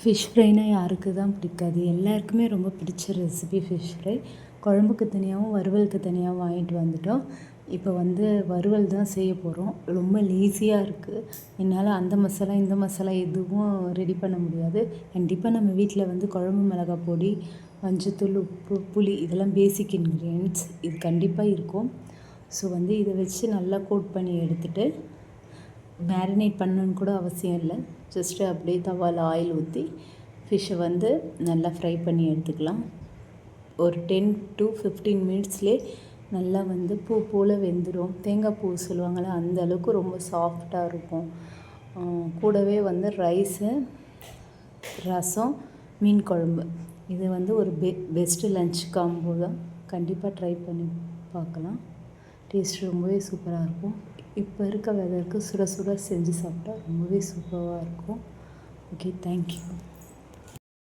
Fish ஃப்ரைனா யாருக்கு தான் பிடிக்காது? எல்லாருக்குமே ரொம்ப பிடிச்ச ரெசிபி ஃபிஷ் ஃப்ரை. குழம்புக்கு தனியாகவும் வறுவலுக்கு தனியாகவும் வாங்கிட்டு வந்துட்டோம். இப்போ வந்து வறுவல் தான் செய்ய போகிறோம். ரொம்ப லேசியாக இருக்குது. என்னால் அந்த மசாலா இந்த மசாலா எதுவும் ரெடி பண்ண முடியாது. கண்டிப்பாக நம்ம வீட்டில் வந்து குழம்பு மிளகாய் பொடி, மஞ்சத்தூள், உப்பு, புளி இதெல்லாம் பேசிக் இன்க்ரீடியன்ட்ஸ். இது கண்டிப்பாக இருக்கும். ஸோ வந்து இதை வச்சு நல்லா கோட் பண்ணி எடுத்துகிட்டு மேரினேட் பண்ணணுன்னு கூட அவசியம் இல்லை. ஜஸ்ட்டு அப்படியே தவாவில் ஆயில் ஊற்றி ஃபிஷ்ஷை வந்து நல்லா ஃப்ரை பண்ணி எடுத்துக்கலாம். ஒரு 10 to 15 மினிட்ஸ்லேயே நல்லா வந்து பூ போல் வெந்துடும். தேங்காய் பூ சொல்லுவாங்கள்ல, அந்த அளவுக்கு ரொம்ப சாஃப்டாக இருக்கும். கூடவே வந்து ரைஸு, ரசம், மீன் குழம்பு. இது வந்து ஒரு பெஸ்ட்டு லன்ச் காம்போ தான். கண்டிப்பாக ட்ரை பண்ணி பார்க்கலாம். டேஸ்ட் ரொம்பவே சூப்பராக இருக்கும். இப்போ இருக்க வெதருக்கு சுட சுட செஞ்சு சாப்பிட்டா ரொம்பவே சூப்பராக இருக்கும். Okay, thank you.